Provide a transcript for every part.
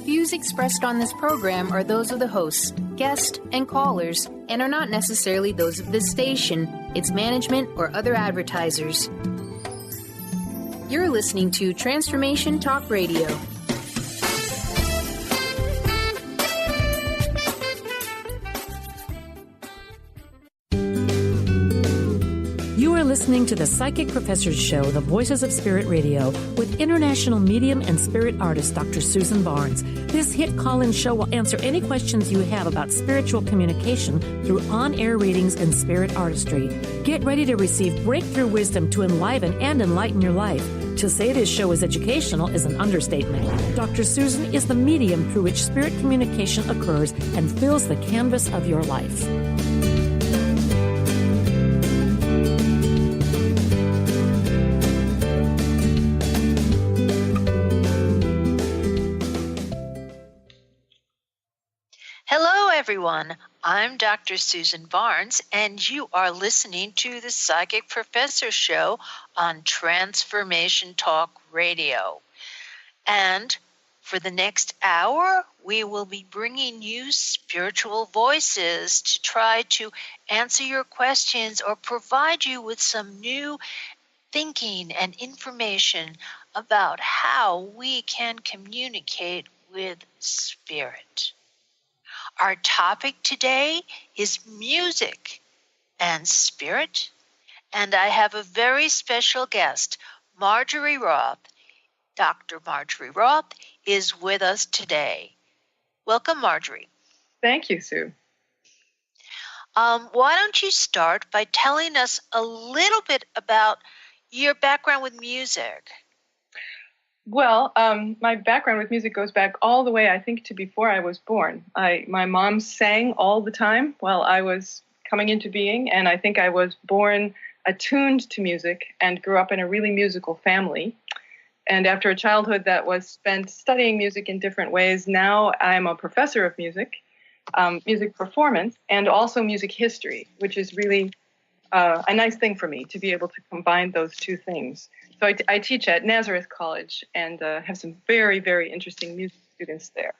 views expressed on this program are those of the hosts, guests, and callers, and are not necessarily those of this station, its management, or other advertisers. You're listening to Transformation Talk Radio. You are listening to the Psychic Professors Show, The Voices of Spirit Radio, with international medium and spirit artist Dr. Susan Barnes. This hit call-in show will answer any questions you have about spiritual communication through on-air readings and spirit artistry. Get ready to receive breakthrough wisdom to enliven and enlighten your life. To say this show is educational is an understatement. Dr. Susan is the medium through which spirit communication occurs and fills the canvas of your life. Hello, everyone. I'm Dr. Susan Barnes, and you are listening to the Psychic Professor Show on Transformation Talk Radio. And for the next hour, we will be bringing you spiritual voices to try to answer your questions or provide you with some new thinking and information about how we can communicate with spirit. Our topic today is music and spirit, and I have a very special guest, Marjorie Roth. Dr. Marjorie Roth is with us today. Welcome, Marjorie. Thank you, Sue. Why don't you start by telling us a little bit about your background with music? Well, my background with music goes back all the way, I think, to before I was born. My mom sang all the time while I was coming into being, and I think I was born attuned to music and grew up in a really musical family. And after a childhood that was spent studying music in different ways, now I'm a professor of music, music performance, and also music history, which is really a nice thing for me to be able to combine those two things. So I teach at Nazareth College and have some very, very interesting music students there.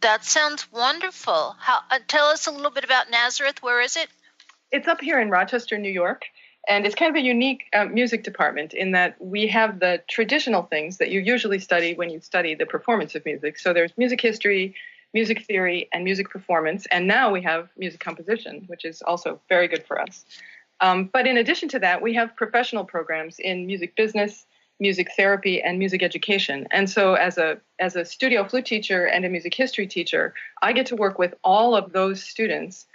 That sounds wonderful. Tell us a little bit about Nazareth. Where is it? It's up here in Rochester, New York, and it's kind of a unique music department in that we have the traditional things that you usually study when you study the performance of music. So there's music history, music theory, and music performance, and now we have music composition, which is also very good for us. But in addition to that, we have professional programs in music business, music therapy, and music education. And so as a studio flute teacher and a music history teacher, I get to work with all of those students,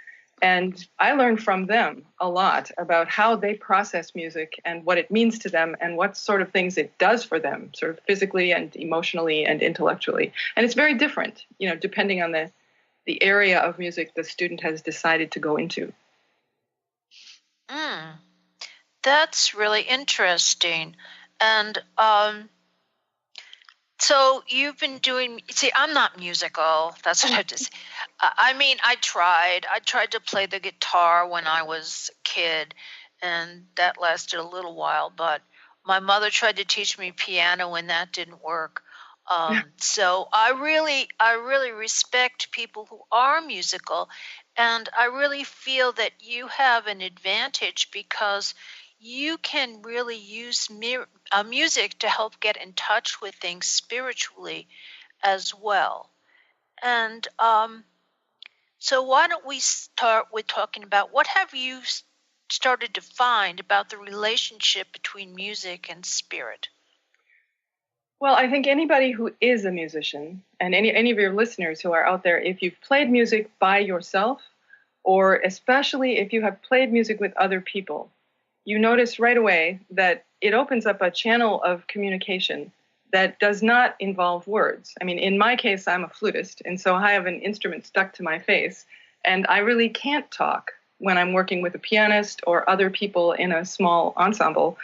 and I learn from them a lot about how they process music and what it means to them and what sort of things it does for them, sort of physically and emotionally and intellectually. And it's very different, depending on the area of music the student has decided to go into. That's really interesting. And so you've been doing, I'm not musical. That's what I have to say. I tried to play the guitar when I was a kid, and that lasted a little while, but my mother tried to teach me piano and that didn't work. So I really respect people who are musical, and I really feel that you have an advantage because you can really use music to help get in touch with things spiritually as well. And so why don't we start with talking about what have you started to find about the relationship between music and spirit? Well, I think anybody who is a musician, and any of your listeners who are out there, if you've played music by yourself, or especially if you have played music with other people, you notice right away that it opens up a channel of communication that does not involve words. I mean, in my case, I'm a flutist, and so I have an instrument stuck to my face, and I really can't talk when I'm working with a pianist or other people in a small ensemble.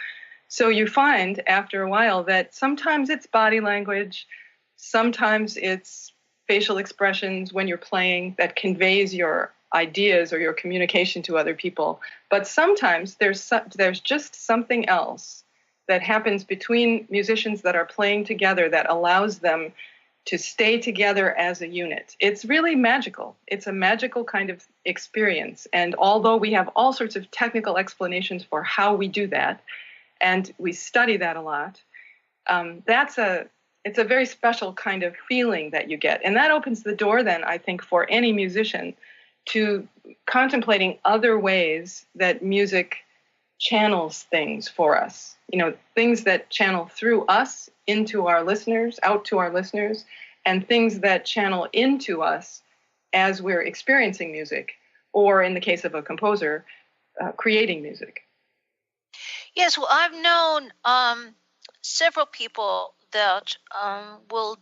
So you find after a while that sometimes it's body language, sometimes it's facial expressions when you're playing that conveys your ideas or your communication to other people. But sometimes there's just something else that happens between musicians that are playing together that allows them to stay together as a unit. It's really magical. It's a magical kind of experience. And although we have all sorts of technical explanations for how we do that, and we study that a lot, it's a very special kind of feeling that you get. And that opens the door then, I think, for any musician to contemplating other ways that music channels things for us. Things that channel through us into our listeners, out to our listeners, and things that channel into us as we're experiencing music, or in the case of a composer, creating music. Yes, well, I've known several people that will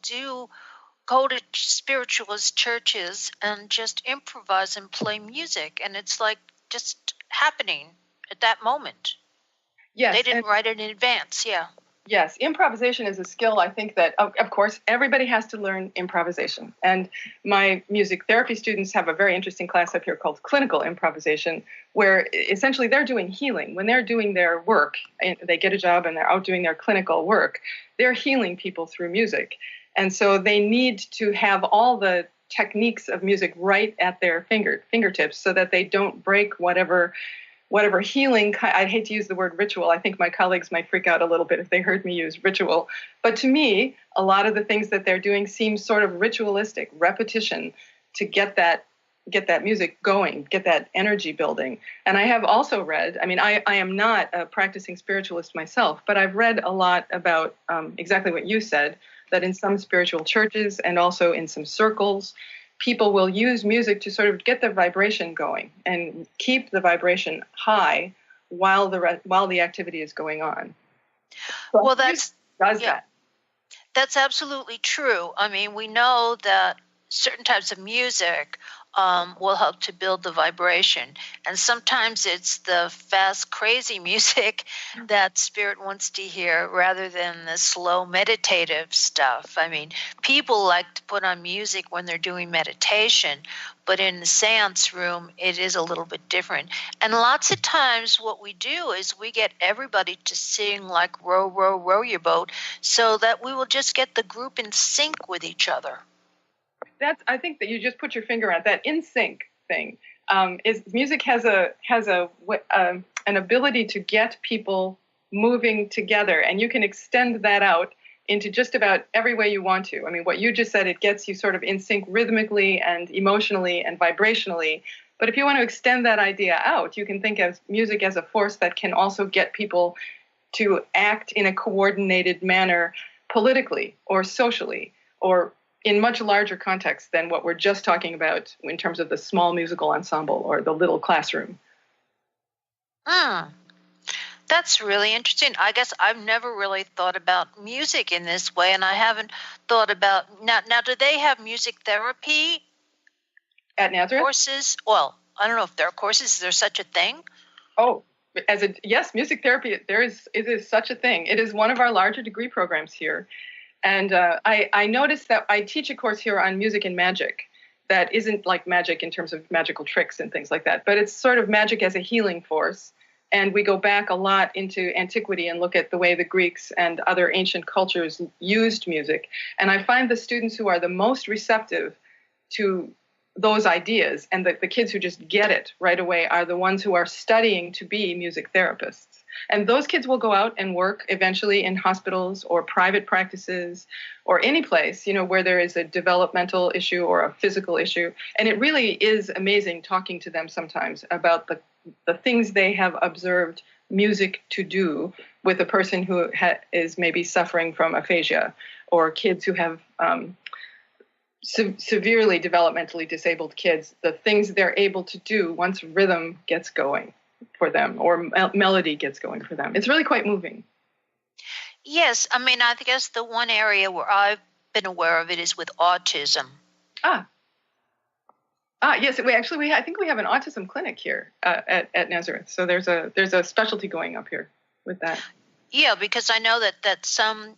go to spiritualist churches and just improvise and play music, and it's like just happening at that moment. Yes, they didn't write it in advance. Yeah. Yes, improvisation is a skill. I think that, of course, everybody has to learn improvisation. And my music therapy students have a very interesting class up here called clinical improvisation, where essentially they're doing healing. When they're doing their work, and they get a job and they're out doing their clinical work, they're healing people through music. And so they need to have all the techniques of music right at their fingertips so that they don't break whatever healing. I hate to use the word ritual. I think my colleagues might freak out a little bit if they heard me use ritual. But to me, a lot of the things that they're doing seem sort of ritualistic, repetition, to get that music going, get that energy building. And I have also read, I am not a practicing spiritualist myself, but I've read a lot about exactly what you said, that in some spiritual churches and also in some circles, people will use music to sort of get the vibration going and keep the vibration high while the activity is going on. So well, that's absolutely true. We know that certain types of music will help to build the vibration. And sometimes it's the fast, crazy music that spirit wants to hear rather than the slow, meditative stuff. People like to put on music when they're doing meditation, but in the seance room, it is a little bit different. And lots of times what we do is we get everybody to sing like Row, Row, Row Your Boat so that we will just get the group in sync with each other. I think that you just put your finger on that in sync thing. Is music has an ability to get people moving together, and you can extend that out into just about every way you want to. What you just said, it gets you sort of in sync rhythmically and emotionally and vibrationally. But if you want to extend that idea out, you can think of music as a force that can also get people to act in a coordinated manner politically or socially or in much larger context than what we're just talking about in terms of the small musical ensemble or the little classroom. That's really interesting. I guess I've never really thought about music in this way, and I haven't thought about now. Do they have music therapy at Nazareth courses? Well, I don't know if there are courses. Is there such a thing? Oh, yes, music therapy. It is such a thing. It is one of our larger degree programs here. And I noticed that I teach a course here on music and magic that isn't like magic in terms of magical tricks and things like that, but it's sort of magic as a healing force. And we go back a lot into antiquity and look at the way the Greeks and other ancient cultures used music. And I find the students who are the most receptive to those ideas and the kids who just get it right away are the ones who are studying to be music therapists. And those kids will go out and work eventually in hospitals or private practices or any place, where there is a developmental issue or a physical issue. And it really is amazing talking to them sometimes about the things they have observed music to do with a person who is maybe suffering from aphasia, or kids who have severely developmentally disabled kids, the things they're able to do once rhythm gets going for them or melody gets going for them. It's really quite moving. Yes. I guess the one area where I've been aware of it is with autism. Yes. I think we have an autism clinic here at Nazareth. So there's a specialty going up here with that. Yeah, because I know that some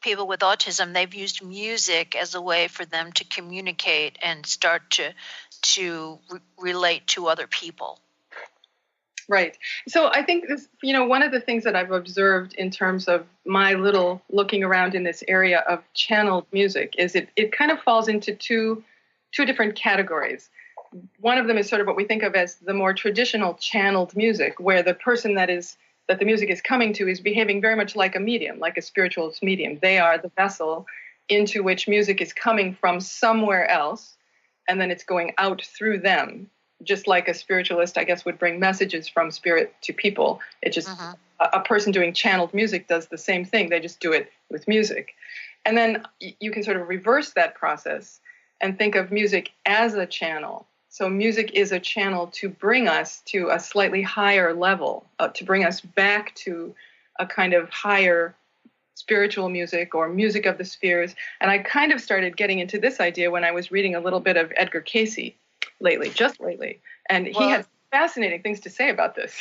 people with autism, they've used music as a way for them to communicate and start to relate to other people. Right. So I think this, one of the things that I've observed in terms of my little looking around in this area of channeled music is it kind of falls into two different categories. One of them is sort of what we think of as the more traditional channeled music, where the person that the music is coming to is behaving very much like a medium, like a spiritual medium. They are the vessel into which music is coming from somewhere else, and then it's going out through them. Just like a spiritualist, I guess, would bring messages from spirit to people. It just, a person doing channeled music does the same thing. They just do it with music. And then you can sort of reverse that process and think of music as a channel. So music is a channel to bring us to a slightly higher level, to bring us back to a kind of higher spiritual music or music of the spheres. And I kind of started getting into this idea when I was reading a little bit of Edgar Cayce just lately. And he had fascinating things to say about this.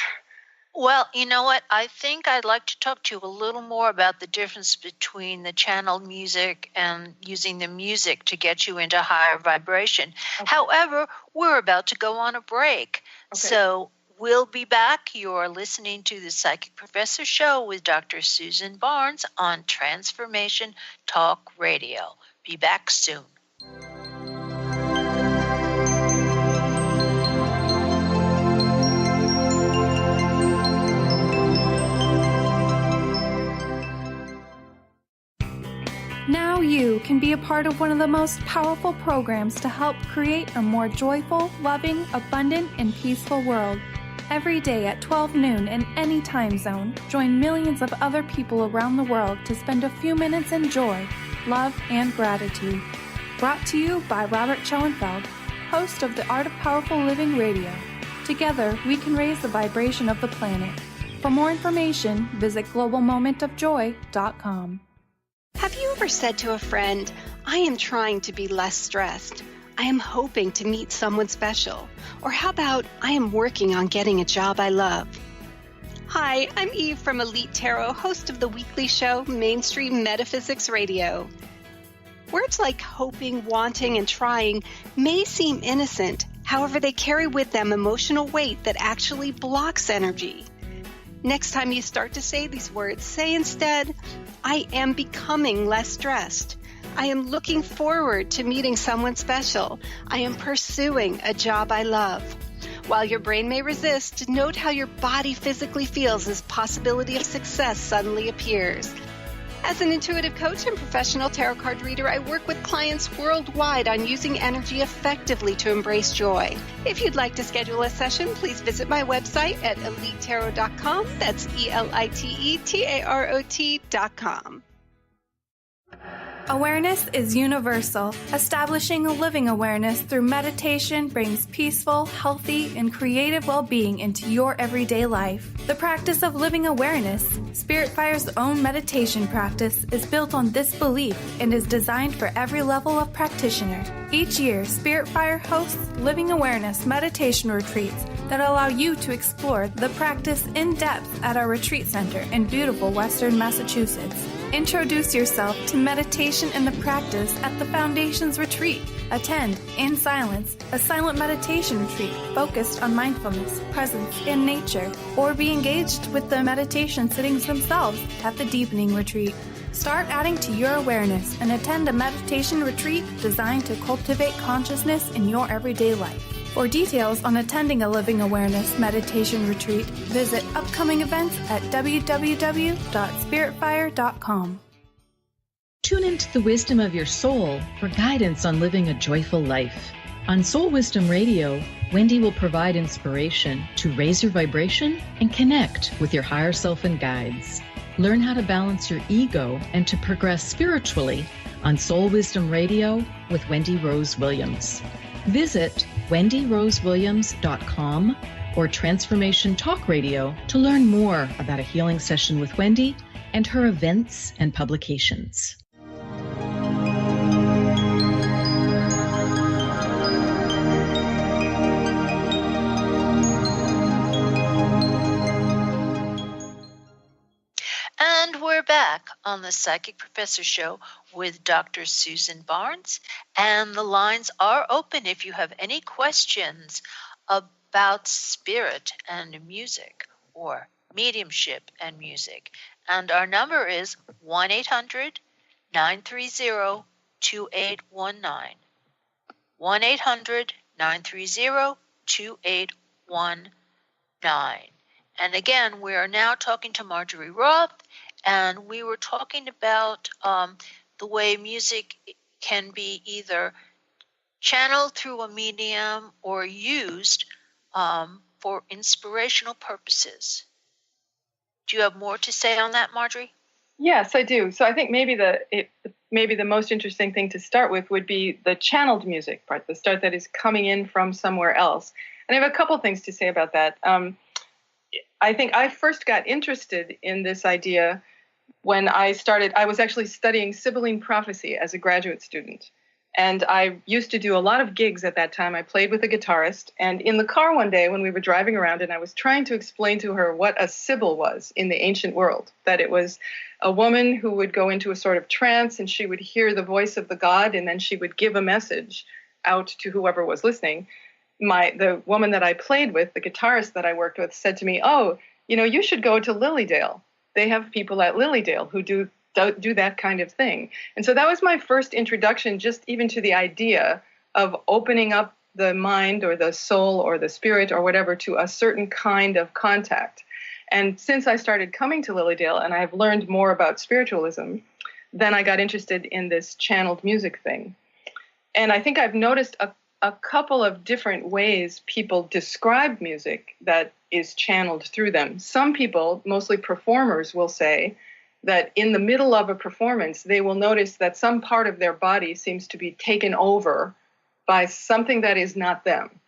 Well, you know what? I think I'd like to talk to you a little more about the difference between the channeled music and using the music to get you into higher vibration. Okay. However, we're about to go on a break. Okay. So we'll be back. You're listening to the Psychic Professor Show with Dr. Susan Barnes on Transformation Talk Radio. Be back soon. Now you can be a part of one of the most powerful programs to help create a more joyful, loving, abundant, and peaceful world. Every day at 12 noon in any time zone, join millions of other people around the world to spend a few minutes in joy, love, and gratitude. Brought to you by Robert Schoenfeld, host of the Art of Powerful Living Radio. Together, we can raise the vibration of the planet. For more information, visit globalmomentofjoy.com. Have you ever said to a friend, I am trying to be less stressed. I am hoping to meet someone special. Or how about, I am working on getting a job I love. Hi, I'm Eve from Elite Tarot, host of the weekly show Mainstream Metaphysics Radio. Words like hoping, wanting, and trying may seem innocent. However, they carry with them emotional weight that actually blocks energy. Next time you start to say these words, say instead, I am becoming less stressed. I am looking forward to meeting someone special. I am pursuing a job I love. While your brain may resist, note how your body physically feels as possibility of success suddenly appears. As an intuitive coach and professional tarot card reader, I work with clients worldwide on using energy effectively to embrace joy. If you'd like to schedule a session, please visit my website at elitetarot.com. That's ELITETAROT.com. Awareness is universal. Establishing a living awareness through meditation brings peaceful, healthy, and creative well-being into your everyday life. The practice of living awareness, Spirit Fire's own meditation practice, is built on this belief and is designed for every level of practitioner. Each year, Spirit Fire hosts living awareness meditation retreats that allow you to explore the practice in depth at our retreat center in beautiful Western Massachusetts. Introduce yourself to meditation and the practice at the Foundation's retreat. Attend, in silence, a silent meditation retreat focused on mindfulness, presence, and nature, or be engaged with the meditation sittings themselves at the Deepening Retreat. Start adding to your awareness and attend a meditation retreat designed to cultivate consciousness in your everyday life. For details on attending a Living Awareness meditation retreat, visit upcoming events at www.spiritfire.com. Tune into the wisdom of your soul for guidance on living a joyful life. On Soul Wisdom Radio, Wendy will provide inspiration to raise your vibration and connect with your higher self and guides. Learn how to balance your ego and to progress spiritually on Soul Wisdom Radio with Wendy Rose Williams. Visit wendyrosewilliams.com or Transformation Talk Radio to learn more about a healing session with Wendy and her events and publications. And we're back on the Psychic Professor Show with Dr. Susan Barnes. And the lines are open if you have any questions about spirit and music, or mediumship and music. And our number is 1-800-930-2819. 1-800-930-2819. And again, we are now talking to Marjorie Roth, and we were talking about the way music can be either channeled through a medium or used for inspirational purposes. Do you have more to say on that, Marjorie? Yes, I do. So I think maybe the most interesting thing to start with would be the channeled music part, the start that is coming in from somewhere else. And I have a couple things to say about that. I think I first got interested in this idea when I was actually studying Sibylline prophecy as a graduate student. And I used to do a lot of gigs at that time. I played with a guitarist. And in the car one day when we were driving around, and I was trying to explain to her what a sibyl was in the ancient world, that it was a woman who would go into a sort of trance and she would hear the voice of the god, and then she would give a message out to whoever was listening. The woman that I played with, the guitarist that I worked with, said to me, "Oh, you should go to Lilydale. They have people at Lilydale who do that kind of thing." And so that was my first introduction, just even to the idea of opening up the mind or the soul or the spirit or whatever to a certain kind of contact. And since I started coming to Lilydale and I've learned more about spiritualism, then I got interested in this channeled music thing. And I think I've noticed a couple of different ways people describe music that is channeled through them. Some people, mostly performers, will say that in the middle of a performance, they will notice that some part of their body seems to be taken over by something that is not them.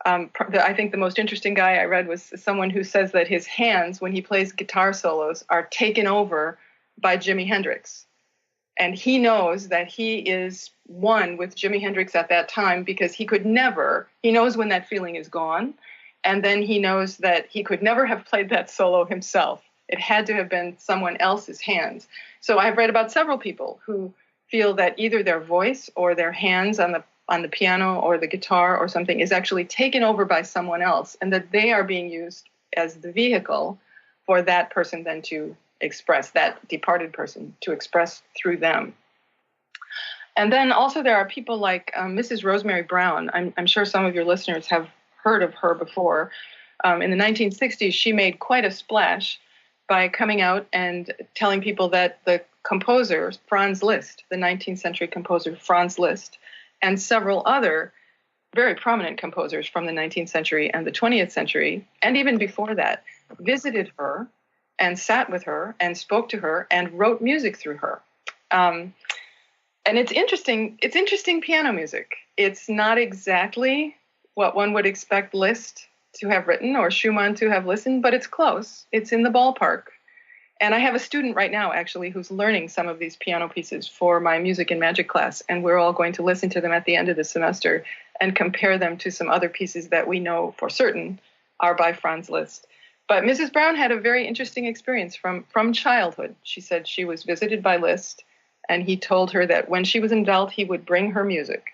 I think the most interesting guy I read was someone who says that his hands, when he plays guitar solos, are taken over by Jimi Hendrix. And he knows that he is one with Jimi Hendrix at that time because he knows when that feeling is gone. And then he knows that he could never have played that solo himself. It had to have been someone else's hands. So I've read about several people who feel that either their voice or their hands on the piano or the guitar or something is actually taken over by someone else, and that they are being used as the vehicle for that person then to express, that departed person to express through them. And then also there are people like Mrs. Rosemary Brown. I'm sure some of your listeners have heard of her before. In the 1960s, she made quite a splash by coming out and telling people that the composer, Franz Liszt, the 19th century composer Franz Liszt, and several other very prominent composers from the 19th century and the 20th century, and even before that, visited her and sat with her and spoke to her and wrote music through her. And it's interesting piano music. It's not exactly what one would expect Liszt to have written or Schumann to have listened, but it's close. It's in the ballpark. And I have a student right now, actually, who's learning some of these piano pieces for my music and magic class, and we're all going to listen to them at the end of the semester and compare them to some other pieces that we know for certain are by Franz Liszt. But Mrs. Brown had a very interesting experience from childhood. She said she was visited by Liszt, and he told her that when she was an adult, he would bring her music.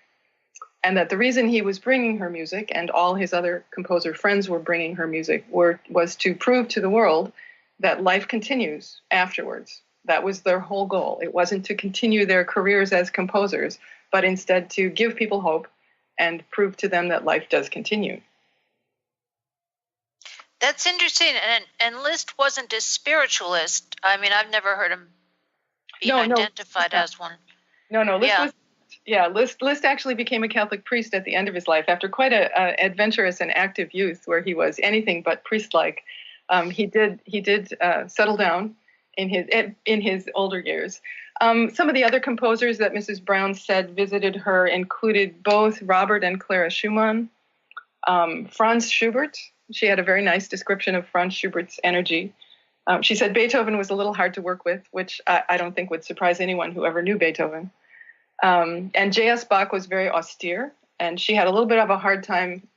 And that the reason he was bringing her music, and all his other composer friends were bringing her music, was to prove to the world that life continues afterwards. That was their whole goal. It wasn't to continue their careers as composers, but instead to give people hope and prove to them that life does continue. That's interesting. And Liszt wasn't a spiritualist. I mean, I've never heard him being identified as one. No. Liszt actually became a Catholic priest at the end of his life after quite a adventurous and active youth where he was anything but priest-like. He did settle down in his older years. Some of the other composers that Mrs. Brown said visited her included both Robert and Clara Schumann, Franz Schubert. She had a very nice description of Franz Schubert's energy. She said Beethoven was a little hard to work with, which I don't think would surprise anyone who ever knew Beethoven. And J.S. Bach was very austere, and she had a little bit of a hard time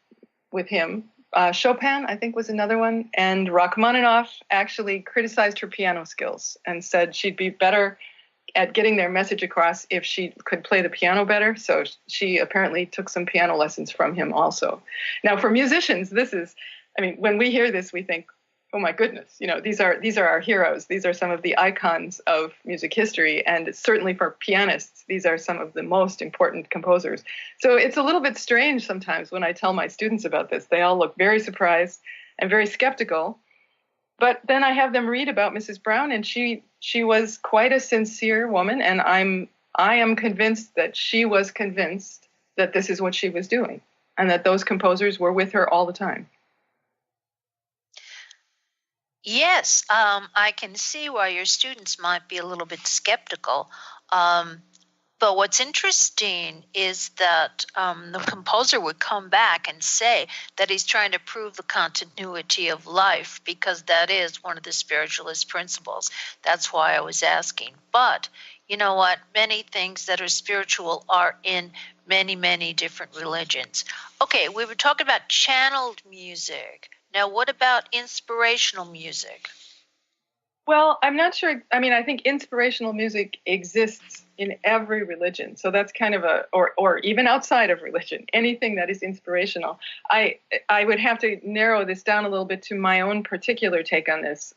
with him. Chopin, I think, was another one. And Rachmaninoff actually criticized her piano skills and said she'd be better at getting their message across if she could play the piano better. So she apparently took some piano lessons from him also. Now, for musicians, this is, I mean, when we hear this, we think, oh my goodness, you know, these are our heroes. These are some of the icons of music history. And certainly for pianists, these are some of the most important composers. So it's a little bit strange sometimes when I tell my students about this. They all look very surprised and very skeptical. But then I have them read about Mrs. Brown, and she was quite a sincere woman, and I am convinced that she was convinced that this is what she was doing, and that those composers were with her all the time. Yes, I can see why your students might be a little bit skeptical. But what's interesting is that the composer would come back and say that he's trying to prove the continuity of life, because that is one of the spiritualist principles. That's why I was asking. But you know what? Many things that are spiritual are in many, many different religions. Okay, we were talking about channeled music. Now, what about inspirational music? Well, I'm not sure. I mean, I think inspirational music exists in every religion. So that's kind of or even outside of religion, anything that is inspirational. I would have to narrow this down a little bit to my own particular take on this.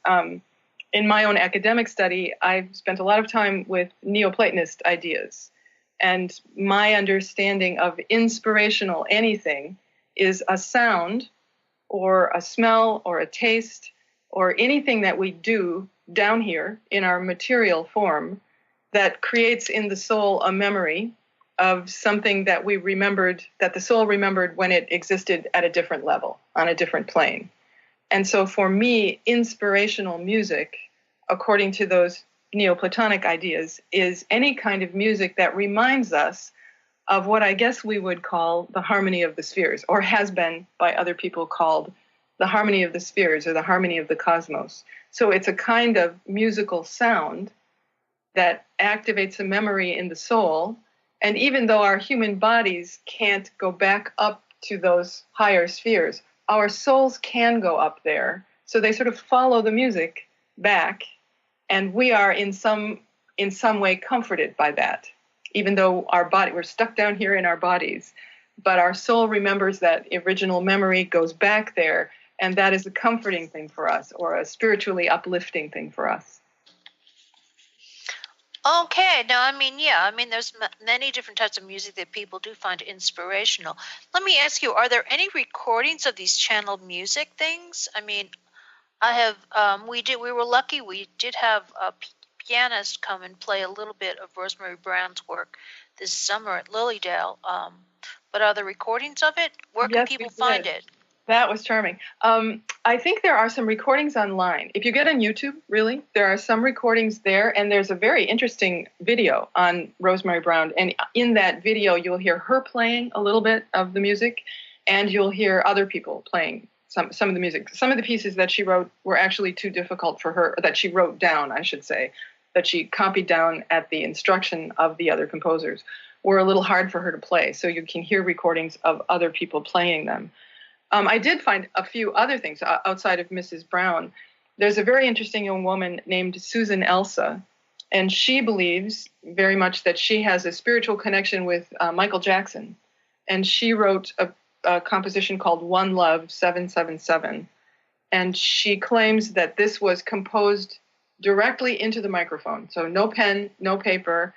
In my own academic study, I've spent a lot of time with Neoplatonist ideas. And my understanding of inspirational anything is a sound or a smell or a taste or anything that we do down here in our material form that creates in the soul a memory of something that we remembered, that the soul remembered when it existed at a different level, on a different plane. And so for me, inspirational music, according to those Neoplatonic ideas, is any kind of music that reminds us of what I guess we would call the harmony of the spheres, or has been by other people called the harmony of the spheres or the harmony of the cosmos. So it's a kind of musical sound that activates a memory in the soul. And even though our human bodies can't go back up to those higher spheres, our souls can go up there. So they sort of follow the music back, and we are in some way comforted by that. Even though we're stuck down here in our bodies, but our soul remembers that original memory, goes back there, and that is a comforting thing for us, or a spiritually uplifting thing for us. Okay, now there's many different types of music that people do find inspirational. Let me ask you, are there any recordings of these channeled music things? I mean, I have, we were lucky, we did have a pianist come and play a little bit of Rosemary Brown's work this summer at Lilydale. But are there recordings of it? Where can people find it? That was charming. I think there are some recordings online. If you get on YouTube, really, there are some recordings there, and there's a very interesting video on Rosemary Brown. And in that video, you'll hear her playing a little bit of the music, and you'll hear other people playing some of the music. Some of the pieces that she wrote were actually too difficult for her, that she wrote down, I should say, that she copied down at the instruction of the other composers, were a little hard for her to play. So you can hear recordings of other people playing them. I did find a few other things outside of Mrs. Brown. There's a very interesting young woman named Susan Elsa, and she believes very much that she has a spiritual connection with Michael Jackson. And she wrote a composition called One Love 777. And she claims that this was composed directly into the microphone. So no pen, no paper.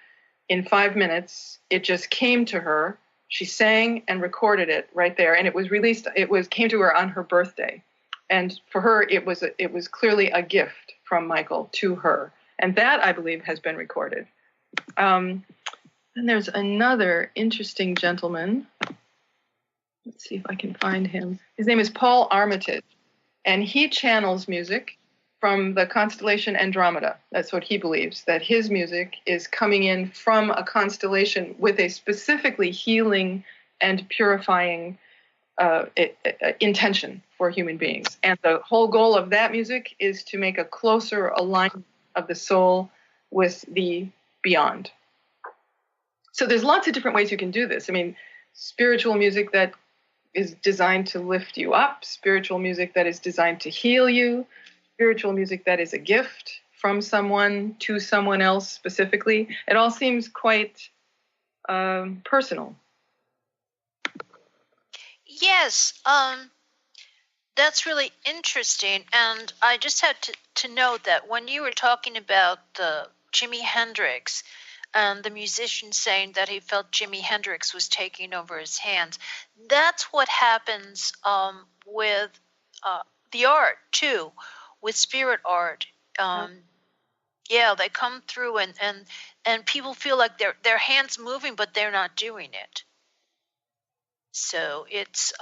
In 5 minutes, it just came to her. She sang and recorded it right there, and it was released. Came to her on her birthday, and for her, it was clearly a gift from Michael to her, and that, I believe, has been recorded. And there's another interesting gentleman. Let's see if I can find him. His name is Paul Armitage, and he channels music from the constellation Andromeda. That's what he believes, that his music is coming in from a constellation with a specifically healing and purifying intention for human beings. And the whole goal of that music is to make a closer alignment of the soul with the beyond. So there's lots of different ways you can do this. I mean, spiritual music that is designed to lift you up, spiritual music that is designed to heal you, spiritual music that is a gift from someone to someone else specifically. It all seems quite personal. Yes, that's really interesting. And I just had to note that when you were talking about Jimi Hendrix and the musician saying that he felt Jimi Hendrix was taking over his hands, that's what happens with the art too, with spirit art. Yeah, they come through and people feel like their hands moving, but they're not doing it. So it's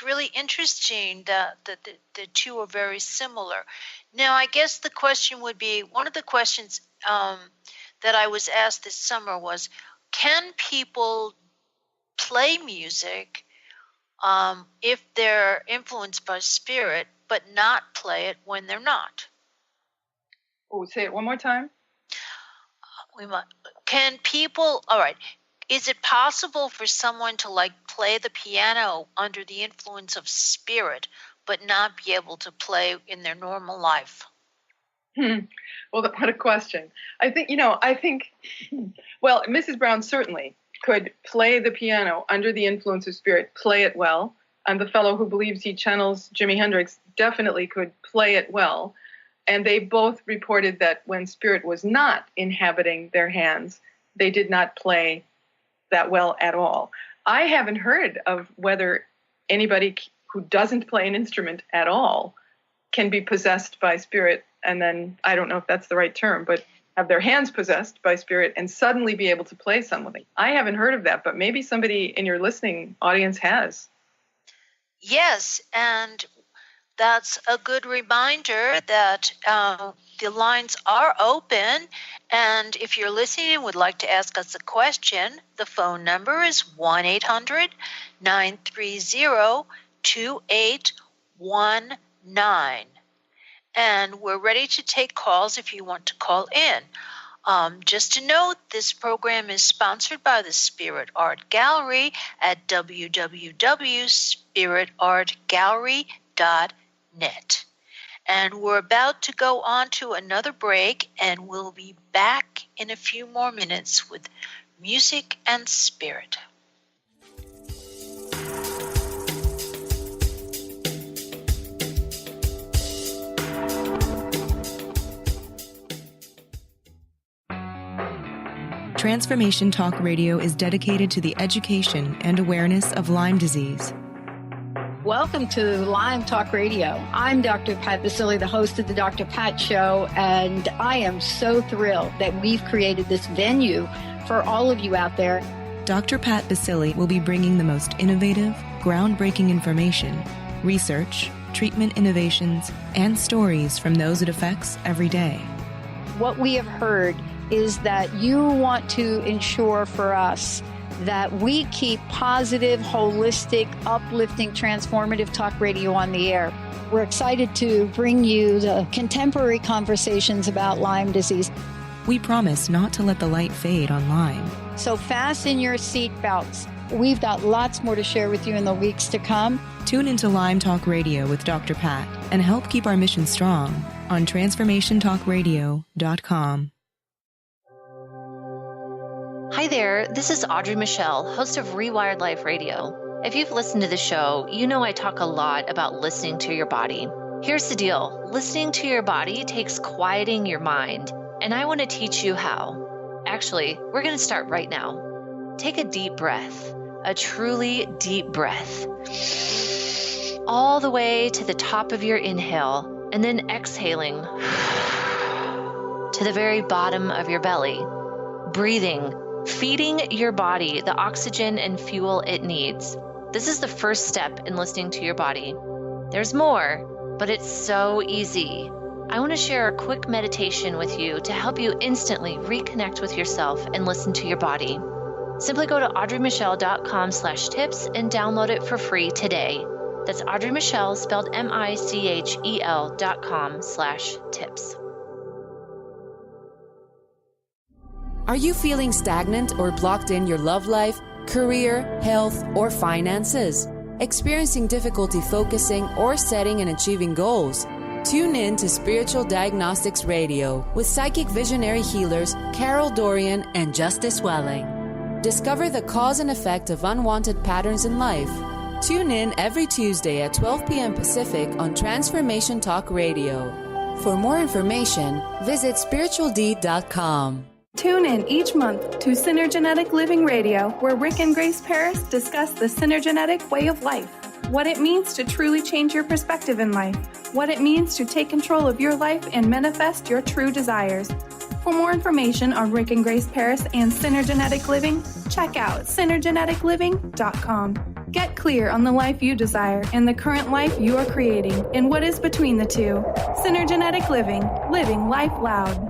really interesting that the two are very similar. Now, I guess the question would be, one of the questions that I was asked this summer was, can people play music if they're influenced by spirit, but not play it when they're not? Oh, say it one more time. Can people, all right, is it possible for someone to play the piano under the influence of spirit, but not be able to play in their normal life? Well, what a question. I think, well, Mrs. Brown certainly could play the piano under the influence of spirit, play it well. And the fellow who believes he channels Jimi Hendrix definitely could play it well. And they both reported that when spirit was not inhabiting their hands, they did not play that well at all. I haven't heard of whether anybody who doesn't play an instrument at all can be possessed by spirit, and then, I don't know if that's the right term, but have their hands possessed by spirit and suddenly be able to play something. I haven't heard of that, but maybe somebody in your listening audience has. Yes, and that's a good reminder that the lines are open. And if you're listening and would like to ask us a question, the phone number is 1-800-930-2819. And we're ready to take calls if you want to call in. Just to note, this program is sponsored by the Spirit Art Gallery at www.spiritartgallery.net. And we're about to go on to another break, and we'll be back in a few more minutes with music and spirit. Transformation Talk Radio is dedicated to the education and awareness of Lyme disease. Welcome to Lyme Talk Radio. I'm Dr. Pat Basile, the host of the Dr. Pat Show, and I am so thrilled that we've created this venue for all of you out there. Dr. Pat Basile will be bringing the most innovative, groundbreaking information, research, treatment innovations, and stories from those it affects every day. What we have heard is that you want to ensure for us that we keep positive, holistic, uplifting, transformative talk radio on the air. We're excited to bring you the contemporary conversations about Lyme disease. We promise not to let the light fade on Lyme. So fasten your seatbelts. We've got lots more to share with you in the weeks to come. Tune into Lyme Talk Radio with Dr. Pat and help keep our mission strong on transformationtalkradio.com. Hi there, this is Audrey Michelle, host of Rewired Life Radio. If you've listened to the show, you know I talk a lot about listening to your body. Here's the deal. Listening to your body takes quieting your mind, and I want to teach you how. Actually, we're going to start right now. Take a deep breath, a truly deep breath, all the way to the top of your inhale, and then exhaling to the very bottom of your belly. Breathing, feeding your body the oxygen and fuel it needs. This is the first step in listening to your body. There's more, but it's so easy. I want to share a quick meditation with you to help you instantly reconnect with yourself and listen to your body. Simply go to audreymichelle.com/tips and download it for free today. That's Audrey Michelle, spelled MICHEL.com/tips. Are you feeling stagnant or blocked in your love life, career, health, or finances? Experiencing difficulty focusing or setting and achieving goals? Tune in to Spiritual Diagnostics Radio with psychic visionary healers Carol Dorian and Justice Welling. Discover the cause and effect of unwanted patterns in life. Tune in every Tuesday at 12 p.m. Pacific on Transformation Talk Radio. For more information, visit spiritualdeed.com. Tune in each month to Synergenetic Living Radio, where Rick and Grace Paris discuss the synergenetic way of life, what it means to truly change your perspective in life, what it means to take control of your life and manifest your true desires. For more information on Rick and Grace Paris and Synergenetic Living, check out synergeneticliving.com. Get clear on the life you desire and the current life you are creating and what is between the two. Synergenetic Living, living life loud.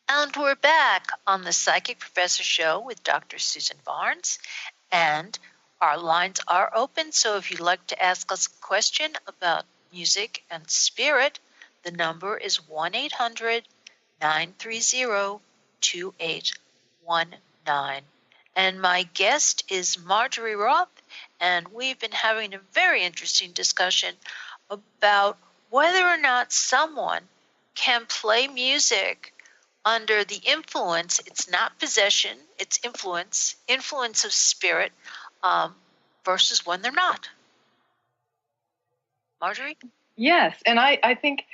And we're back on the Psychic Professor Show with Dr. Susan Barnes, and our lines are open, so if you'd like to ask us a question about music and spirit, the number is 1-800-930-2819. And my guest is Marjorie Roth, and we've been having a very interesting discussion about whether or not someone can play music under the influence. It's not possession, it's influence of spirit, versus when they're not. Marjorie? Yes, and I think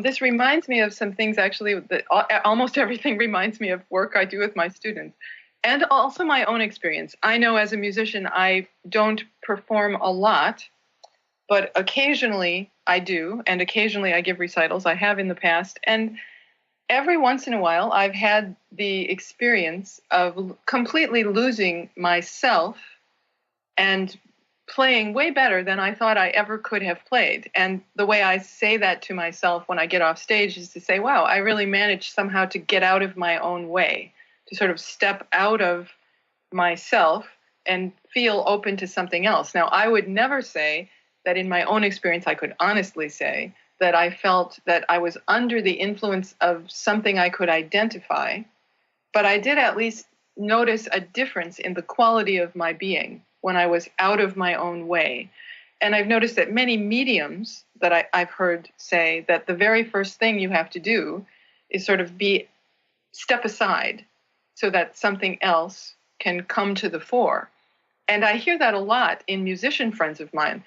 this reminds me of some things, actually, that almost everything reminds me of work I do with my students, and also my own experience. I know as a musician, I don't perform a lot, but occasionally I do, and occasionally I give recitals. I have in the past, and every once in a while, I've had the experience of completely losing myself and playing way better than I thought I ever could have played. And the way I say that to myself when I get off stage is to say, wow, I really managed somehow to get out of my own way, to sort of step out of myself and feel open to something else. Now, I would never say that in my own experience I could honestly say that I felt that I was under the influence of something I could identify, but I did at least notice a difference in the quality of my being when I was out of my own way. And I've noticed that many mediums that I've heard say that the very first thing you have to do is sort of step aside so that something else can come to the fore. And I hear that a lot in musician friends of mine,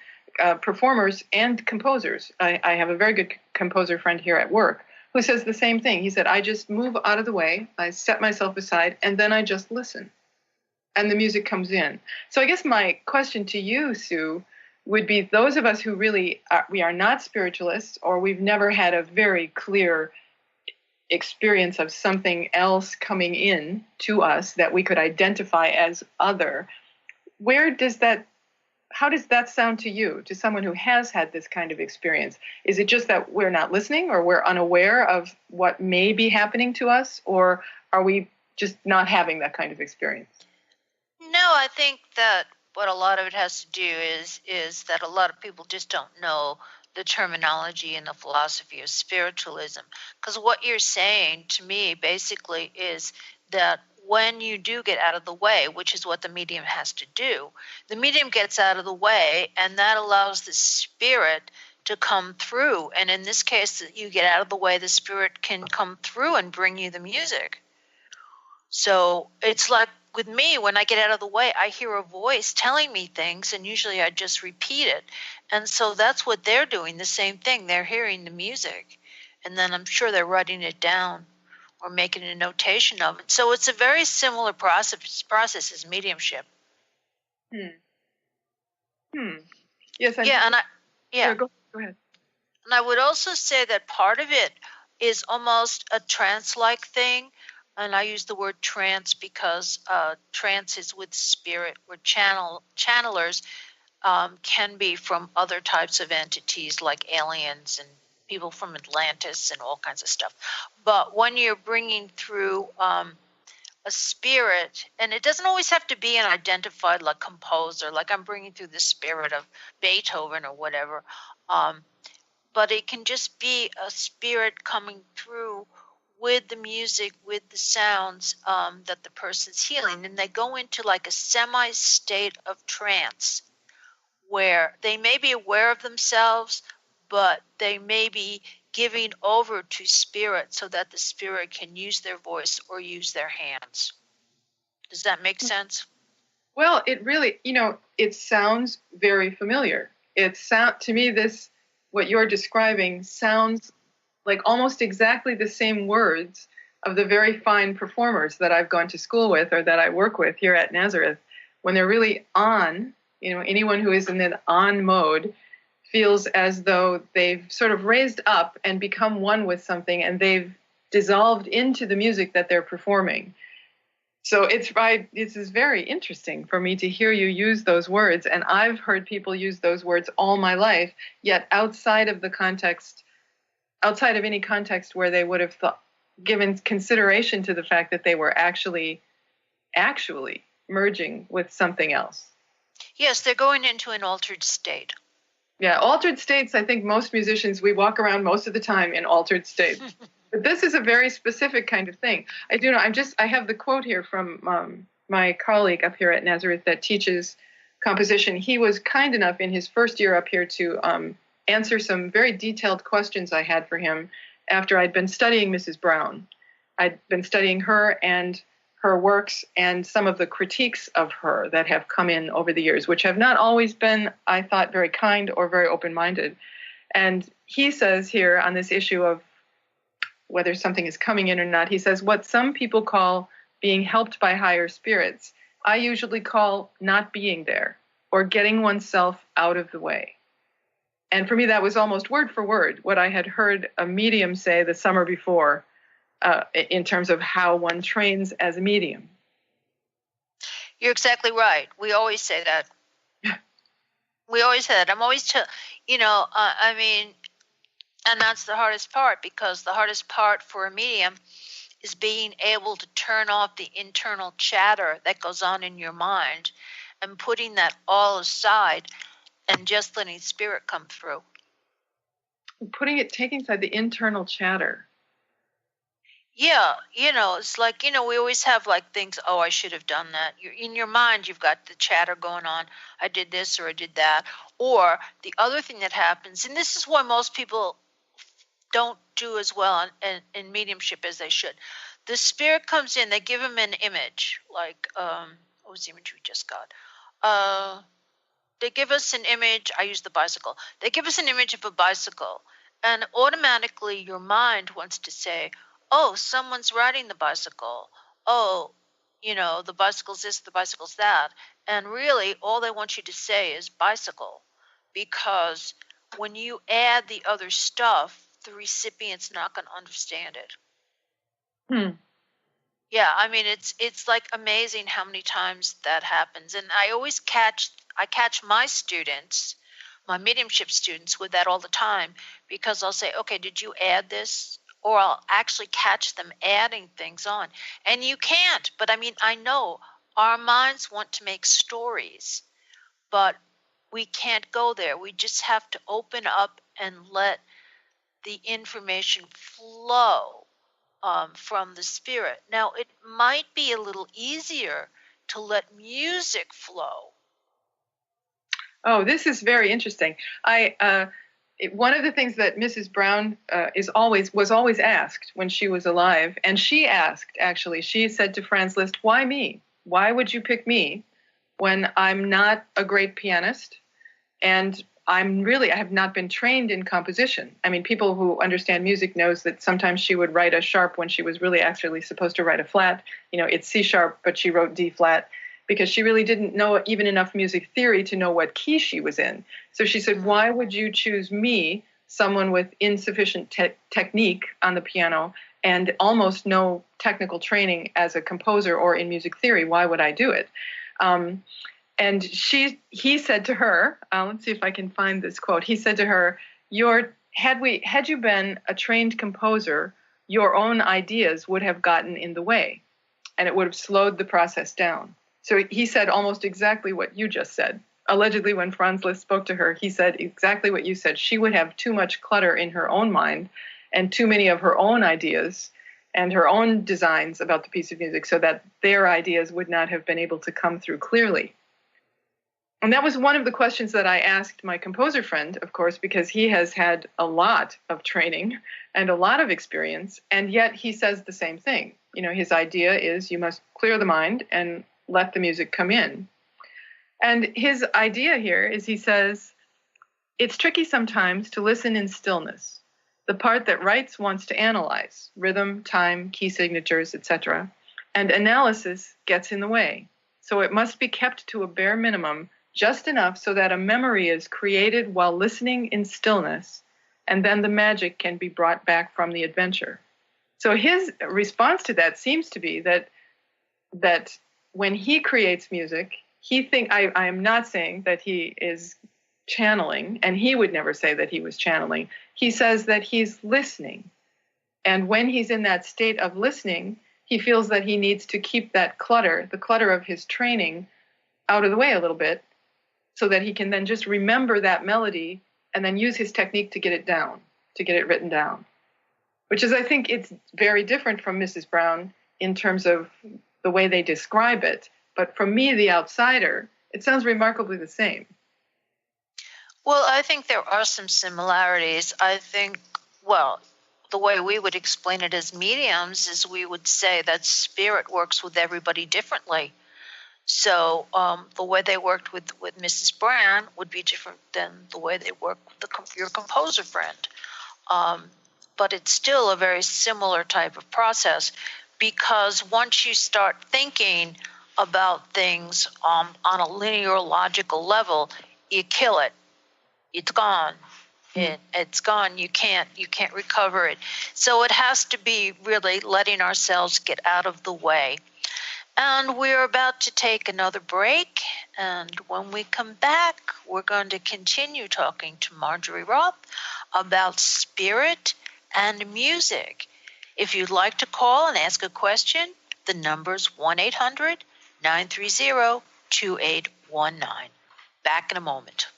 performers and composers. I have a very good composer friend here at work who says the same thing. He said, I just move out of the way, I set myself aside, and then I just listen. And the music comes in. So I guess my question to you, Sue, would be those of us who really we are not spiritualists, or we've never had a very clear experience of something else coming in to us that we could identify as other. How does that sound to you, to someone who has had this kind of experience? Is it just that we're not listening, or we're unaware of what may be happening to us, or are we just not having that kind of experience? No, I think that what a lot of it has to do is that a lot of people just don't know the terminology and the philosophy of spiritualism. Because what you're saying to me basically is that when you do get out of the way, which is what the medium has to do, the medium gets out of the way, and that allows the spirit to come through. And in this case, you get out of the way, the spirit can come through and bring you the music. So it's like with me, when I get out of the way, I hear a voice telling me things, and usually I just repeat it. And so that's what they're doing, the same thing. They're hearing the music, and then I'm sure they're writing it down or making a notation of it. So it's a very similar process as mediumship. Yes. Go ahead. And I would also say that part of it is almost a trance-like thing. And I use the word trance because trance is with spirit, where channelers can be from other types of entities like aliens and people from Atlantis and all kinds of stuff. But when you're bringing through a spirit, and it doesn't always have to be an identified like composer, like I'm bringing through the spirit of Beethoven or whatever, but it can just be a spirit coming through with the music, with the sounds that the person's healing. And they go into like a semi-state of trance where they may be aware of themselves, but they may be giving over to spirit so that the spirit can use their voice or use their hands. Does that make sense? Well, it really, it sounds very familiar. To me, what you're describing sounds like almost exactly the same words of the very fine performers that I've gone to school with or that I work with here at Nazareth. When they're really on, anyone who is in the on mode feels as though they've sort of raised up and become one with something, and they've dissolved into the music that they're performing. So this is very interesting for me to hear you use those words, and I've heard people use those words all my life, yet outside of any context where they would have given consideration to the fact that they were actually merging with something else. Yes, they're going into an altered state. Yeah, altered states, I think most musicians, we walk around most of the time in altered states. But this is a very specific kind of thing. I have the quote here from my colleague up here at Nazareth that teaches composition. He was kind enough in his first year up here to answer some very detailed questions I had for him after I'd been studying Mrs. Brown. I'd been studying her and her works and some of the critiques of her that have come in over the years, which have not always been, I thought, very kind or very open-minded. And he says here on this issue of whether something is coming in or not, he says, what some people call being helped by higher spirits, I usually call not being there or getting oneself out of the way. And for me, that was almost word for word what I had heard a medium say the summer before in terms of how one trains as a medium. You're exactly right. We always say that. We always say that. I'm always, and that's the hardest part, because the hardest part for a medium is being able to turn off the internal chatter that goes on in your mind and putting that all aside and just letting spirit come through. Taking aside the internal chatter. Yeah, it's like, we always have like things, oh, I should have done that. In your mind, you've got the chatter going on. I did this or I did that. Or the other thing that happens, and this is why most people don't do as well in mediumship as they should. The spirit comes in, they give them an image, like, what was the image we just got? They give us an image, I use the bicycle. They give us an image of a bicycle, and automatically your mind wants to say, oh, someone's riding the bicycle. Oh, the bicycle's this, the bicycle's that. And really, all they want you to say is bicycle, because when you add the other stuff, the recipient's not going to understand it. Yeah, it's like amazing how many times that happens. And I always catch my students, my mediumship students, with that all the time, because I'll say, okay, did you add this? Or I'll actually catch them adding things on. And you can't, but I know our minds want to make stories, but we can't go there. We just have to open up and let the information flow from the spirit. Now, it might be a little easier to let music flow. Oh, this is very interesting. One of the things that Mrs. Brown was always asked when she was alive, and she said to Franz Liszt, why me? Why would you pick me when I'm not a great pianist and I have not been trained in composition? People who understand music knows that sometimes she would write a sharp when she was really actually supposed to write a flat. It's C sharp, but she wrote D flat, because she really didn't know even enough music theory to know what key she was in. So she said, why would you choose me, someone with insufficient technique on the piano and almost no technical training as a composer or in music theory? Why would I do it? And he said to her, let's see if I can find this quote. He said to her, had you been a trained composer, your own ideas would have gotten in the way, and it would have slowed the process down. So he said almost exactly what you just said. allegedly when Franz Liszt spoke to her, he said exactly what you said. She would have too much clutter in her own mind and too many of her own ideas and her own designs about the piece of music so that their ideas would not have been able to come through clearly. And that was one of the questions that I asked my composer friend, of course, because he has had a lot of training and a lot of experience, and yet he says the same thing. You know, his idea is you must clear the mind and let the music come in. And his idea here is, he says, it's tricky sometimes to listen in stillness. The part that writes wants to analyze, rhythm, time, key signatures, etc., and analysis gets in the way. So it must be kept to a bare minimum, just enough so that a memory is created while listening in stillness, and then the magic can be brought back from the adventure. So his response to that seems to be that when he creates music, I am not saying that he is channeling, and he would never say that he was channeling. He says that he's listening. And when he's in that state of listening, he feels that he needs to keep that clutter, the clutter of his training, out of the way a little bit, so that he can then just remember that melody and then use his technique to get it down, to get it written down. Which is, I think, it's very different from Mrs. Brown in terms of the way they describe it. But for me, the outsider, it sounds remarkably the same. Well, I think there are some similarities. I think, the way we would explain it as mediums is we would say that spirit works with everybody differently. So the way they worked with Mrs. Brown would be different than the way they work with your composer friend. But it's still a very similar type of process, because once you start thinking about things on a linear logical level, you kill it. It's gone. It's gone. You can't recover it. So it has to be really letting ourselves get out of the way. And we're about to take another break. And when we come back, we're going to continue talking to Marjorie Roth about spirit and music. If you'd like to call and ask a question, the number's 1-800-930-2819. Back in a moment.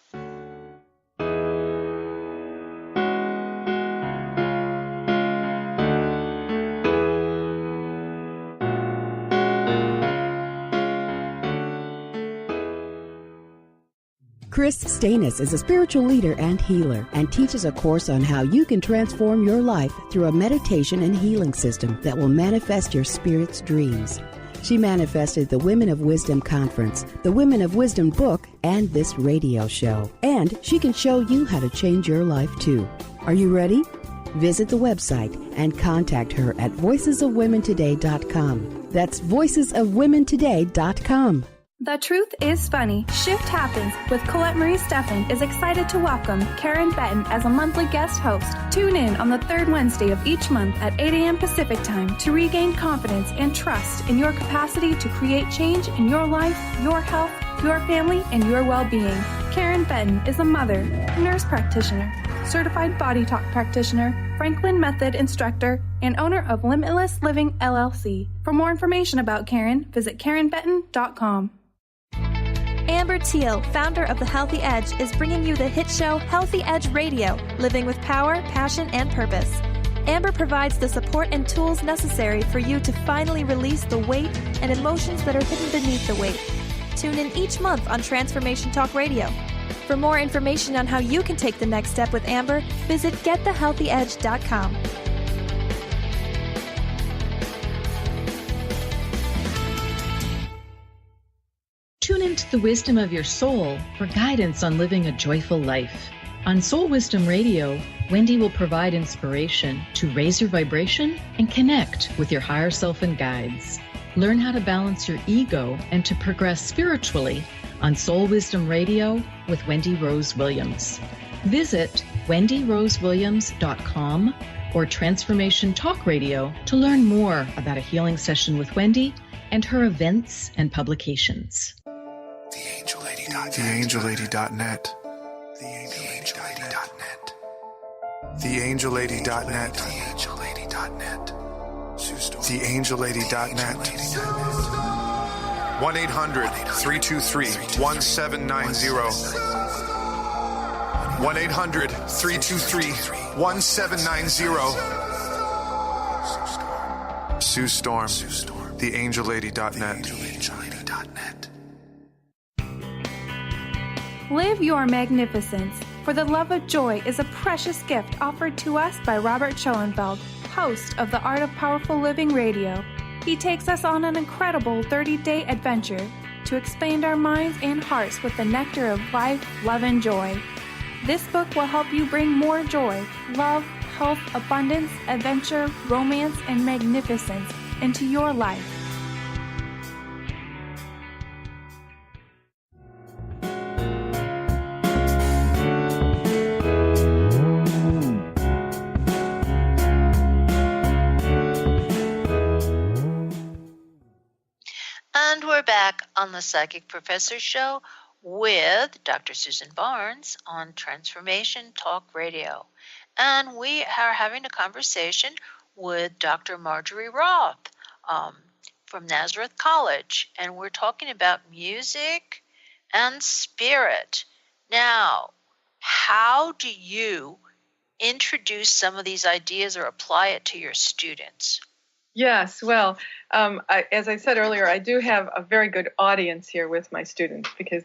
Chris Stanis is a spiritual leader and healer and teaches a course on how you can transform your life through a meditation and healing system that will manifest your spirit's dreams. She manifested the Women of Wisdom Conference, the Women of Wisdom book, and this radio show. And she can show you how to change your life too. Are you ready? Visit the website and contact her at voicesofwomentoday.com. That's voicesofwomentoday.com. The Truth is Funny. Shift Happens with Colette Marie Steffen is excited to welcome Karen Benton as a monthly guest host. Tune in on the third Wednesday of each month at 8 a.m. Pacific Time to regain confidence and trust in your capacity to create change in your life, your health, your family, and your well-being. Karen Benton is a mother, nurse practitioner, certified body talk practitioner, Franklin Method instructor, and owner of Limitless Living LLC. For more information about Karen, visit KarenBenton.com. Amber Teal, founder of The Healthy Edge, is bringing you the hit show Healthy Edge Radio, living with power, passion, and purpose. Amber provides the support and tools necessary for you to finally release the weight and emotions that are hidden beneath the weight. Tune in each month on Transformation Talk Radio. For more information on how you can take the next step with Amber, visit getthehealthyedge.com. Tune into the wisdom of your soul for guidance on living a joyful life. On Soul Wisdom Radio, Wendy will provide inspiration to raise your vibration and connect with your higher self and guides. Learn how to balance your ego and to progress spiritually on Soul Wisdom Radio with Wendy Rose Williams. Visit wendyrosewilliams.com or Transformation Talk Radio to learn more about a healing session with Wendy and her events and publications. TheAngelLady.net. TheAngelLady.net. TheAngelLady.net. 1-800-323-1790. 1-800-323-1790. Sue Storm, theangellady.net. Live your magnificence, for the love of joy is a precious gift offered to us by Robert Schoenfeld, host of the Art of Powerful Living Radio. He takes us on an incredible 30-day adventure to expand our minds and hearts with the nectar of life, love, and joy. This book will help you bring more joy, love, health, abundance, adventure, romance, and magnificence into your life. And we're back on the Psychic Professor Show with Dr. Susan Barnes on Transformation Talk Radio. And we are having a conversation with Dr. Marjorie Roth from Nazareth College. And we're talking about music and spirit. Now, how do you introduce some of these ideas or apply it to your students? Yes, well, as I said earlier, I do have a very good audience here with my students because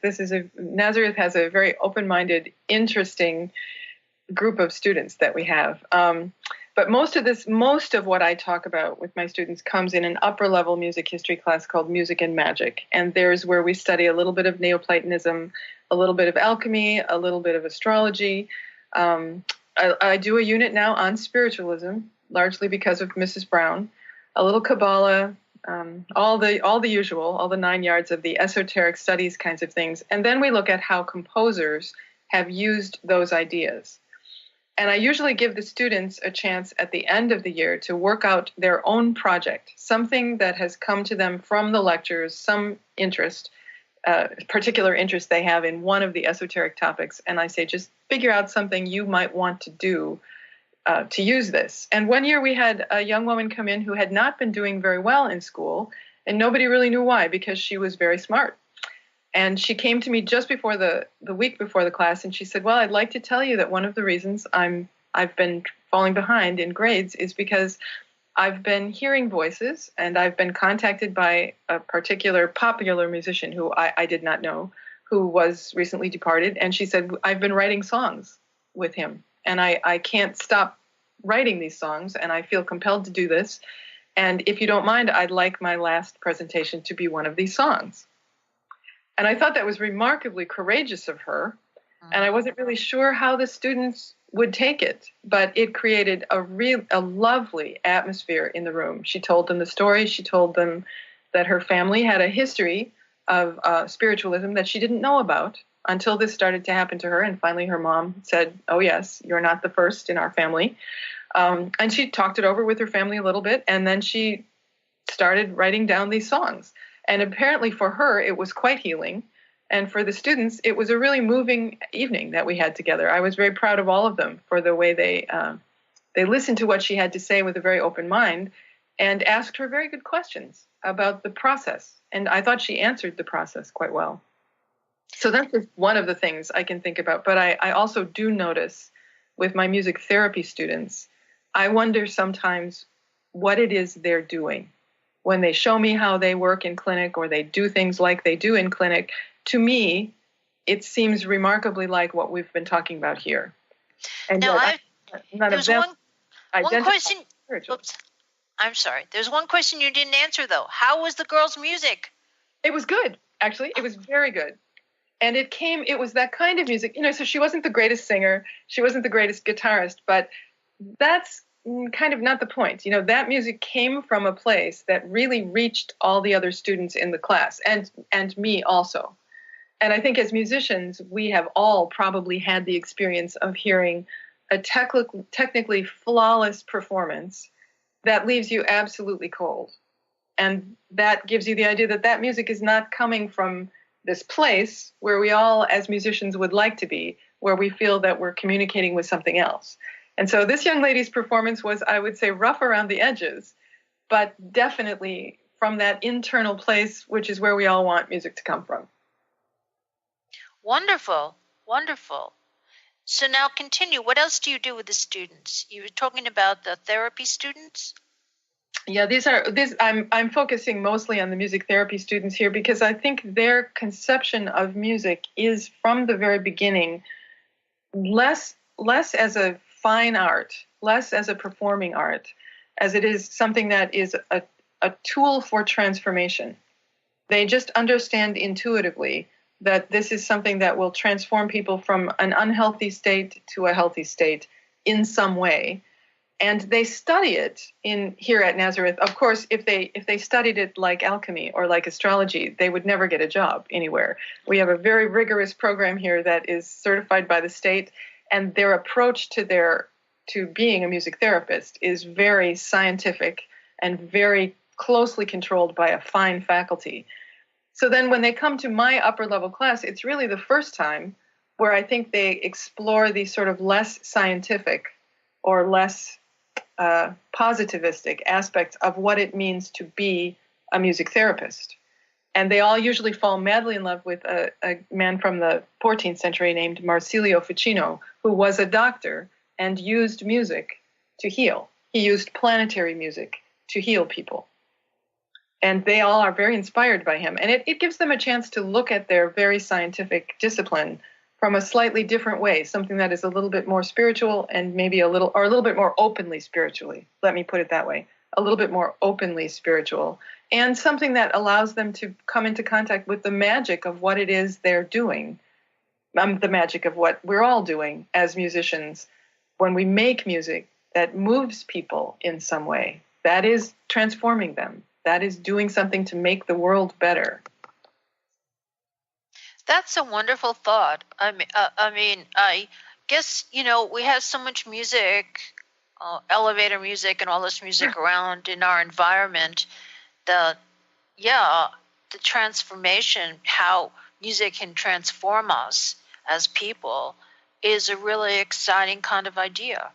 Nazareth has a very open-minded, interesting group of students that we have. But most of what I talk about with my students comes in an upper-level music history class called Music and Magic, and there's where we study a little bit of Neoplatonism, a little bit of alchemy, a little bit of astrology. I do a unit now on spiritualism, largely because of Mrs. Brown. A little Kabbalah, all the usual, all the 9 yards of the esoteric studies kinds of things. And then we look at how composers have used those ideas. And I usually give the students a chance at the end of the year to work out their own project, something that has come to them from the lectures, some interest, particular interest they have in one of the esoteric topics. And I say, just figure out something you might want to do to use this. And one year we had a young woman come in who had not been doing very well in school, and nobody really knew why, because she was very smart. And she came to me just before the week before the class, and she said, well, I'd like to tell you that one of the reasons I've been falling behind in grades is because I've been hearing voices, and I've been contacted by a particular popular musician who I did not know, who was recently departed. And she said, I've been writing songs with him. And I can't stop writing these songs, and I feel compelled to do this. And if you don't mind, I'd like my last presentation to be one of these songs. And I thought that was remarkably courageous of her. And I wasn't really sure how the students would take it, but it created a lovely atmosphere in the room. She told them the story. She told them that her family had a history of spiritualism that she didn't know about until this started to happen to her. And finally her mom said, oh yes, you're not the first in our family. And she talked it over with her family a little bit, and then she started writing down these songs. And apparently for her, it was quite healing. And for the students, it was a really moving evening that we had together. I was very proud of all of them for the way they listened to what she had to say with a very open mind and asked her very good questions about the process. And I thought she answered the process quite well. So that's just one of the things I can think about. But I also do notice with my music therapy students, I wonder sometimes what it is they're doing. When they show me how they work in clinic or they do things like they do in clinic, to me, it seems remarkably like what we've been talking about here. And now, there's one question. Oops, I'm sorry. There's one question you didn't answer, though. How was the girls' music? It was good, actually. It was very good. And it was that kind of music, so she wasn't the greatest singer, she wasn't the greatest guitarist, but that's kind of not the point. That music came from a place that really reached all the other students in the class and me also. And I think as musicians, we have all probably had the experience of hearing a technically flawless performance that leaves you absolutely cold. And that gives you the idea that music is not coming from this place where we all as musicians would like to be, where we feel that we're communicating with something else. And so this young lady's performance was, I would say, rough around the edges, but definitely from that internal place, which is where we all want music to come from. Wonderful, wonderful. So now continue. What else do you do with the students? You were talking about the therapy students? Yeah, I'm focusing mostly on the music therapy students here because I think their conception of music is from the very beginning less as a fine art, less as a performing art, as it is something that is a tool for transformation. They just understand intuitively that this is something that will transform people from an unhealthy state to a healthy state in some way. And they study it here at Nazareth. Of course, if they studied it like alchemy or like astrology, they would never get a job anywhere. We have a very rigorous program here that is certified by the state, and their approach to being a music therapist is very scientific and very closely controlled by a fine faculty. So then when they come to my upper level class, it's really the first time where I think they explore these sort of less scientific or less positivistic aspects of what it means to be a music therapist. And they all usually fall madly in love with a man from the 14th century named Marsilio Ficino, who was a doctor and used music to heal. He used planetary music to heal people. And they all are very inspired by him. And it gives them a chance to look at their very scientific discipline from a slightly different way, something that is a little bit more spiritual and maybe a little bit more openly spiritually. Let me put it that way. A little bit more openly spiritual, and something that allows them to come into contact with the magic of what it is they're doing, the magic of what we're all doing as musicians when we make music that moves people in some way. That is transforming them. That is doing something to make the world better. That's a wonderful thought. I guess, we have so much music, elevator music and all this music around in our environment. The transformation, how music can transform us as people, is a really exciting kind of idea.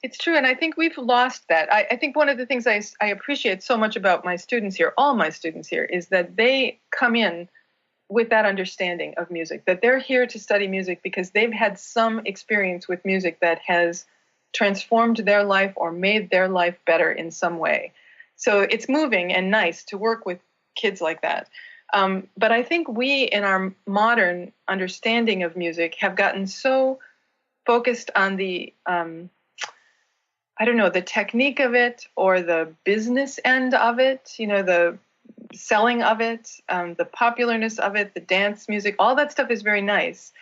It's true, and I think we've lost that. I think one of the things I appreciate so much about my students here, all my students here, is that they come in with that understanding of music, that they're here to study music because they've had some experience with music that has transformed their life or made their life better in some way. So it's moving and nice to work with kids like that. But I think we, in our modern understanding of music, have gotten so focused on the, the technique of it or the business end of it, the selling of it, the popularness of it, the dance music, all that stuff is very nice.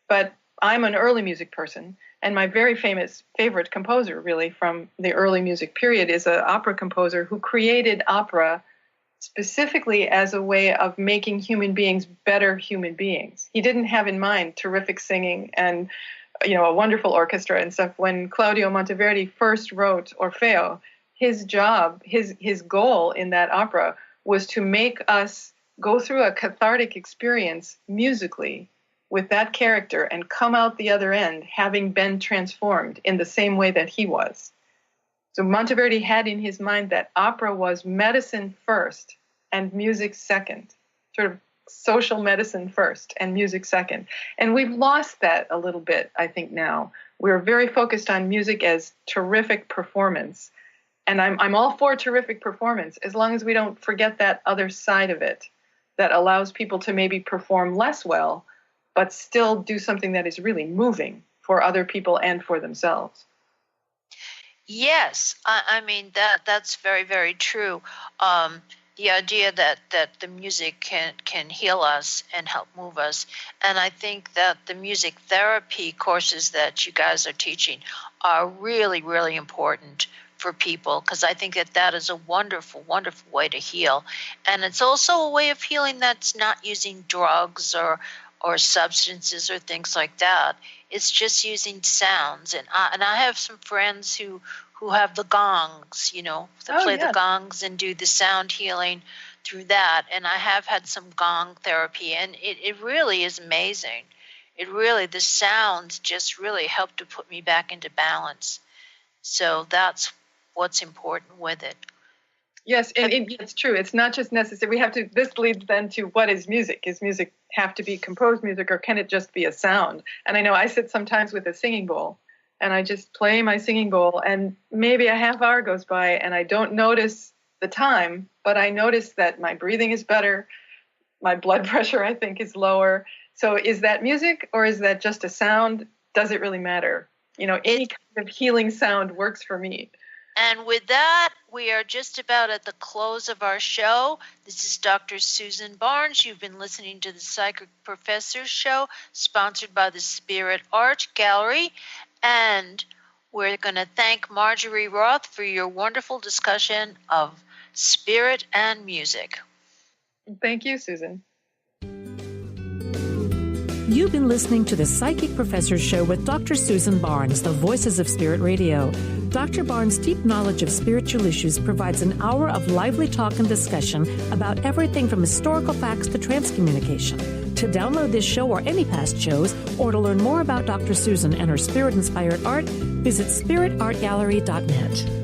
But I'm an early music person, and my very favorite composer, really, from the early music period is an opera composer who created opera specifically as a way of making human beings better human beings. He didn't have in mind terrific singing and a wonderful orchestra and stuff. When Claudio Monteverdi first wrote Orfeo, his goal in that opera was to make us go through a cathartic experience musically with that character and come out the other end having been transformed in the same way that he was. So Monteverdi had in his mind that opera was medicine first and music second, sort of social medicine first and music second. And we've lost that a little bit, I think, now. We're very focused on music as terrific performance. And I'm all for terrific performance as long as we don't forget that other side of it that allows people to maybe perform less well, but still do something that is really moving for other people and for themselves. Yes, that's very, very true. The idea that the music can heal us and help move us. And I think that the music therapy courses that you guys are teaching are really, really important for people, because I think that is a wonderful, wonderful way to heal. And it's also a way of healing that's not using drugs or substances or things like that. It's just using sounds. And I have some friends who have the gongs, that play the gongs and do the sound healing through that. And I have had some gong therapy, and it really is amazing. The sounds just really help to put me back into balance. So that's what's important with it. Yes, and it's true. It's not just necessary. This leads then to what is music? Is music have to be composed music, or can it just be a sound? And I know I sit sometimes with a singing bowl, and I just play my singing bowl, and maybe a half hour goes by, and I don't notice the time, but I notice that my breathing is better, my blood pressure, I think, is lower. So is that music, or is that just a sound? Does it really matter? Any kind of healing sound works for me. And with that, we are just about at the close of our show. This is Dr. Susan Barnes. You've been listening to the Psychic Professors Show, sponsored by the Spirit Art Gallery. And we're going to thank Marjorie Roth for your wonderful discussion of spirit and music. Thank you, Susan. You've been listening to the Psychic Professors Show with Dr. Susan Barnes, the Voices of Spirit Radio. Dr. Barnes' deep knowledge of spiritual issues provides an hour of lively talk and discussion about everything from historical facts to transcommunication. To download this show or any past shows, or to learn more about Dr. Susan and her spirit-inspired art, visit spiritartgallery.net.